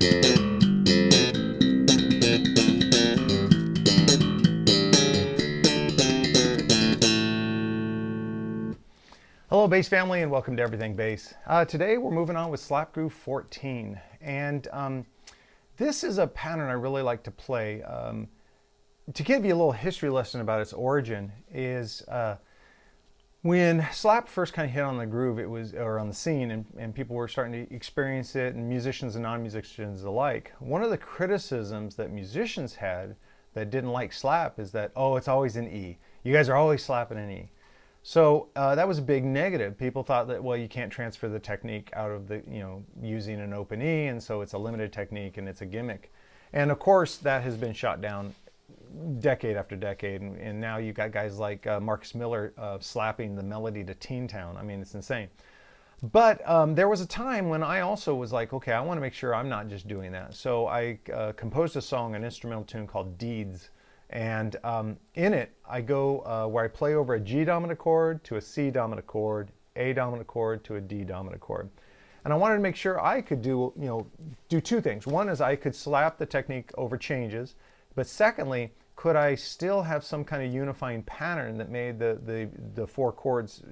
Hello bass family and welcome to Everything Bass. Today we're moving on with slap groove 14, and this is a pattern I really like to play. To give you a little history lesson about its origin is when slap first kind of hit on the groove, it was, or on the scene, and people were starting to experience it, and musicians and non-musicians alike. One of the criticisms that musicians had that didn't like slap is that, oh, it's always an E. You guys are always slapping an E. So that was a big negative. People thought that, well, you can't transfer the technique out of the, using an open E, and so it's a limited technique and it's a gimmick. And of course, that has been shot down decade after decade, and now you've got guys like Marcus Miller slapping the melody to Teen Town. I mean, it's insane. But there was a time when I also was like, okay, I want to make sure I'm not just doing that. So I composed a song, an instrumental tune called Deeds. And in it, I go where I play over a G dominant chord to a C dominant chord, A dominant chord to a D dominant chord. And I wanted to make sure I could do two things. One is I could slap the technique over changes, but secondly, could I still have some kind of unifying pattern that made the four chords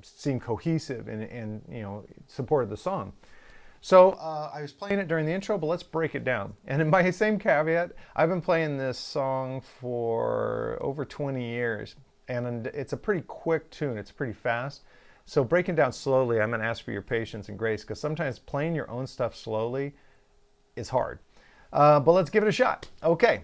seem cohesive and supported the song. So I was playing it during the intro, but let's break it down. And in my same caveat, I've been playing this song for over 20 years, and it's a pretty quick tune. It's pretty fast. So breaking down slowly, I'm going to ask for your patience and grace, because sometimes playing your own stuff slowly is hard. But let's give it a shot. Okay.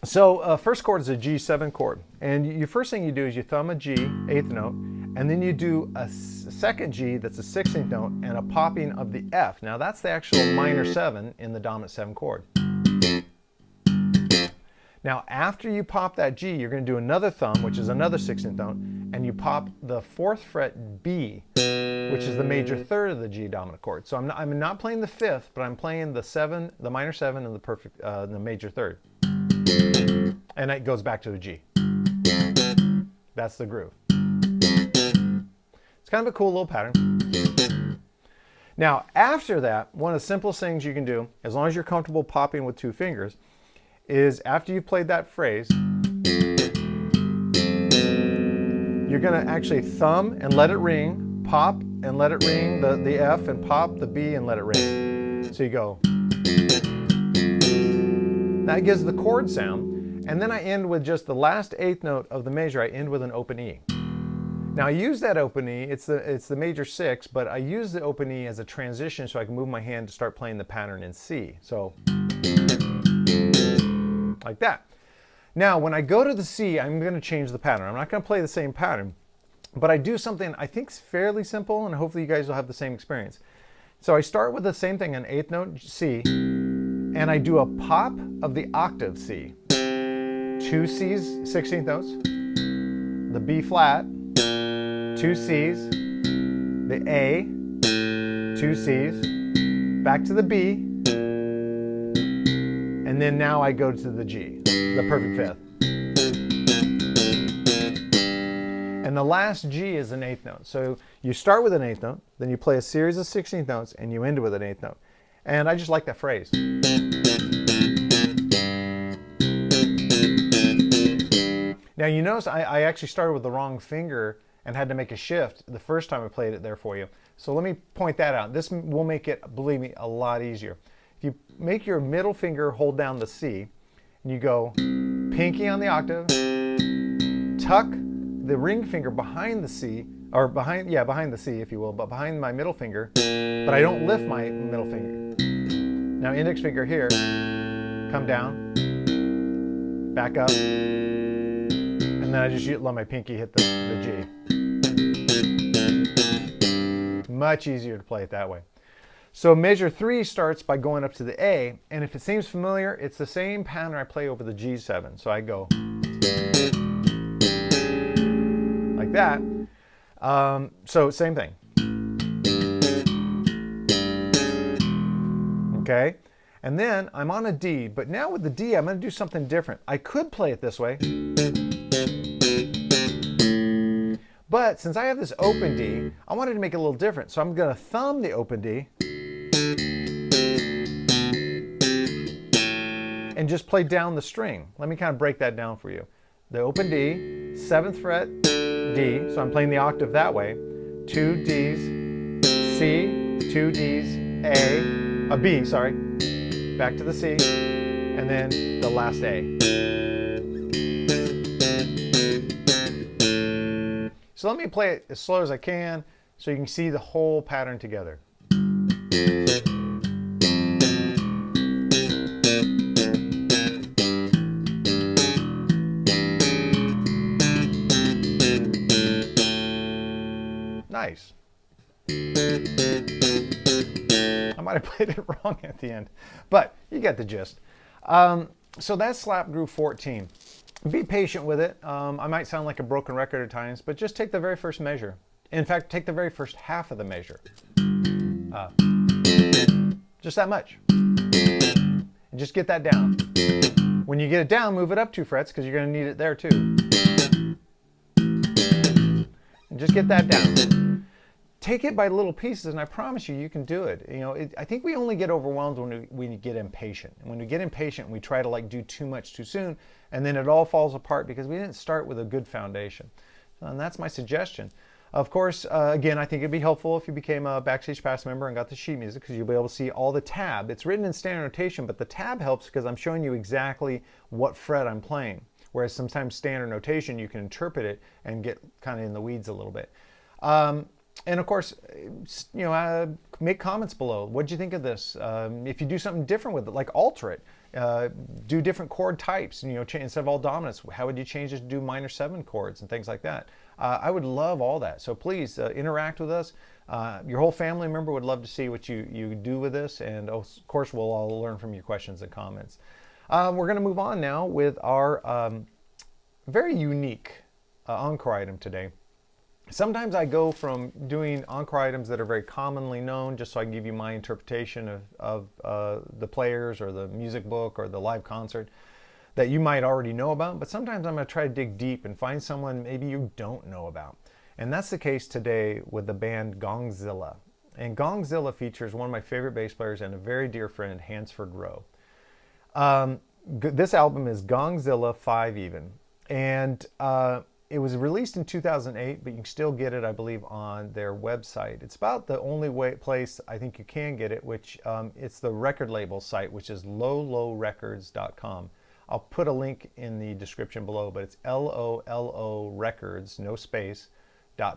So first chord is a G7 chord. And the first thing you do is you thumb a G, 8th note, and then you do a second G that's a 16th note and a popping of the F. Now that's the actual minor 7 in the dominant 7 chord. Now after you pop that G, you're going to do another thumb, which is another 16th note, and you pop the 4th fret B, which is the major 3rd of the G dominant chord. So I'm not playing the 5th, but I'm playing the 7, the minor 7, and the major 3rd. And it goes back to the G. That's the groove. It's kind of a cool little pattern. Now, after that, one of the simplest things you can do, as long as you're comfortable popping with 2 fingers, is after you've played that phrase, you're going to actually thumb and let it ring, pop and let it ring the F, and pop the B and let it ring. So you go. That gives the chord sound. And then I end with just the last 8th note of the measure. I end with an open E. Now I use that open E, it's the major 6, but I use the open E as a transition so I can move my hand to start playing the pattern in C. So, like that. Now when I go to the C, I'm going to change the pattern. I'm not going to play the same pattern, but I do something I think is fairly simple, and hopefully you guys will have the same experience. So I start with the same thing, an 8th note C, and I do a pop of the octave C. 2 C's, 16th notes, the B flat, 2 C's, the A, 2 C's, back to the B, and then now I go to the G, the perfect 5th. And the last G is an 8th note. So you start with an 8th note, then you play a series of 16th notes, and you end with an 8th note. And I just like that phrase. Now you notice I actually started with the wrong finger and had to make a shift the first time I played it there for you. So let me point that out. This will make it, believe me, a lot easier. If you make your middle finger hold down the C, and you go pinky on the octave, tuck the ring finger behind the C, or behind the C if you will, but behind my middle finger, but I don't lift my middle finger. Now index finger here, come down, back up, and then I just let my pinky hit the G. Much easier to play it that way. So measure 3 starts by going up to the A, and if it seems familiar, it's the same pattern I play over the G7. So I go like that. So same thing. Okay, and then I'm on a D, but now with the D, I'm going to do something different. I could play it this way, but since I have this open D, I wanted to make it a little different. So I'm going to thumb the open D, and just play down the string. Let me kind of break that down for you. The open D, 7th fret, D, so I'm playing the octave that way. 2 Ds, C, 2 Ds, a B, sorry, back to the C, and then the last A. So let me play it as slow as I can so you can see the whole pattern together. Nice. I might have played it wrong at the end, but you get the gist. So that's slap groove 14. Be patient with it. I might sound like a broken record at times, but just take the very first measure. In fact, take the very first half of the measure. Just that much. And just get that down. When you get it down, move it up 2 frets because you're going to need it there too. And just get that down. Take it by little pieces, and I promise you, you can do it. You know, I think we only get overwhelmed when we get impatient. And when we get impatient, we try to like do too much too soon, and then it all falls apart because we didn't start with a good foundation. And that's my suggestion. Of course, again, I think it'd be helpful if you became a Backstage Pass member and got the sheet music, because you'll be able to see all the tab. It's written in standard notation, but the tab helps because I'm showing you exactly what fret I'm playing. Whereas sometimes standard notation, you can interpret it and get kind of in the weeds a little bit. And of course, you know, make comments below. What do you think of this? If you do something different with it, like alter it, do different chord types, you know, instead of all dominants, how would you change it to do minor 7 chords and things like that? I would love all that. So please interact with us. Your whole family member would love to see what you do with this. And of course, we'll all learn from your questions and comments. We're going to move on now with our very unique encore item today. Sometimes I go from doing encore items that are very commonly known just so I can give you my interpretation of the players or the music book or the live concert that you might already know about, but sometimes I'm going to try to dig deep and find someone maybe you don't know about. And that's the case today with the band Gongzilla. And Gongzilla features one of my favorite bass players and a very dear friend, Hansford Rowe. This album is Gongzilla 5 Even. And it was released in 2008, but you can still get it, I believe, on their website. It's about the only place I think you can get it, which it's the record label site, which is lollorecords.com. I'll put a link in the description below, but it's LOLO Records, no space,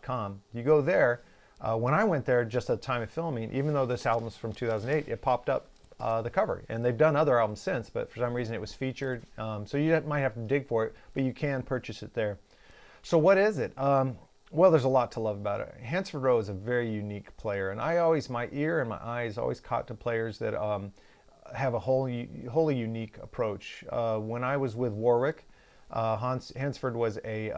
.com. You go there. When I went there just at the time of filming, even though this album's from 2008, it popped up the cover. And they've done other albums since, but for some reason it was featured. So you might have to dig for it, but you can purchase it there. So what is it? Well, there's a lot to love about it. Hansford Rowe is a very unique player, and my ear and my eyes always caught to players that have a wholly unique approach. When I was with Warwick, Hansford was a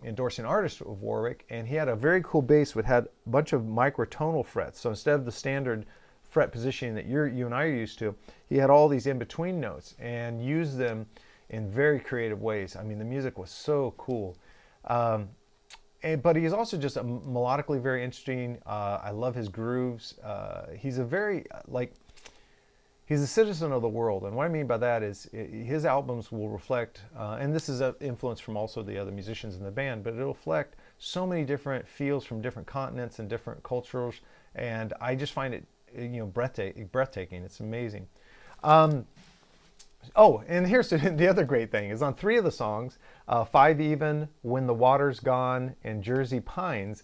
endorsing artist of Warwick, and he had a very cool bass that had a bunch of microtonal frets. So instead of the standard fret positioning that you and I are used to, he had all these in-between notes and used them in very creative ways. I mean, the music was so cool. But he's also just melodically very interesting. I love his grooves. He's a very, he's a citizen of the world. And what I mean by that is his albums will reflect, and this is an influence from also the other musicians in the band, but it'll reflect so many different feels from different continents and different cultures. And I just find it, you know, breathtaking. It's amazing. Oh, and here's the other great thing is on 3 of the songs, 5 Even, When the Water's Gone, and Jersey Pines,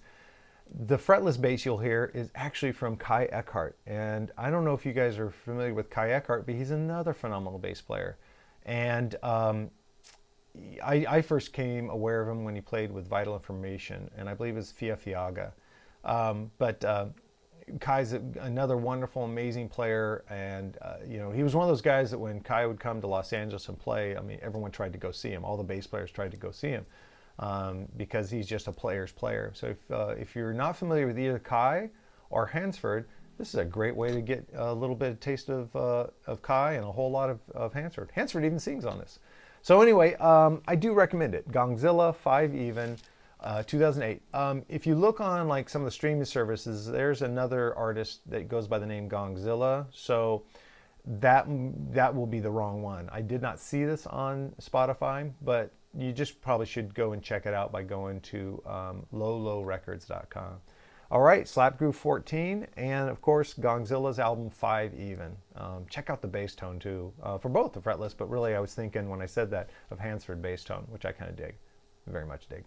the fretless bass you'll hear is actually from Kai Eckhart. And I don't know if you guys are familiar with Kai Eckhart, but he's another phenomenal bass player. And I first came aware of him when he played with Vital Information, and I believe it was Fia Fiaga. Kai's another wonderful, amazing player, and you know, he was one of those guys that when Kai would come to Los Angeles and play, I mean, everyone tried to go see him. All the bass players tried to go see him because he's just a player's player. So if you're not familiar with either Kai or Hansford, this is a great way to get a little bit of taste of Kai and a whole lot of Hansford. Hansford even sings on this. So anyway, I do recommend it. Gongzilla 5 Even. 2008. If you look on like some of the streaming services, there's another artist that goes by the name Gongzilla. So that will be the wrong one. I did not see this on Spotify, but you just probably should go and check it out by going to lowlowrecords.com. All right, Slap Groove 14, and of course Gongzilla's album 5 Even. Check out the bass tone too, for both the fretless, but really I was thinking when I said that of Hansford bass tone, which I kind of dig, very much dig.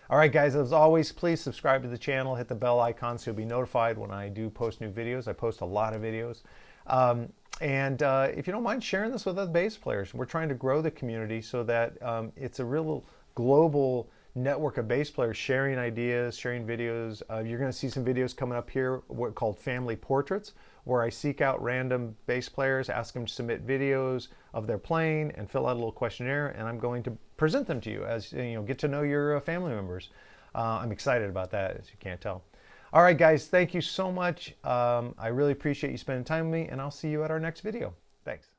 All right, guys, as always, please subscribe to the channel, hit the bell icon so you'll be notified when I do post new videos. I post a lot of videos. And if you don't mind sharing this with other bass players, we're trying to grow the community so that it's a real global network of bass players sharing ideas, sharing videos. You're going to see some videos coming up here, what called family portraits, where I seek out random bass players, ask them to submit videos of their playing, and fill out a little questionnaire, and I'm going to present them to you as get to know your family members. I'm excited about that, as you can't tell. All right, guys, thank you so much. I really appreciate you spending time with me, and I'll see you at our next video. Thanks.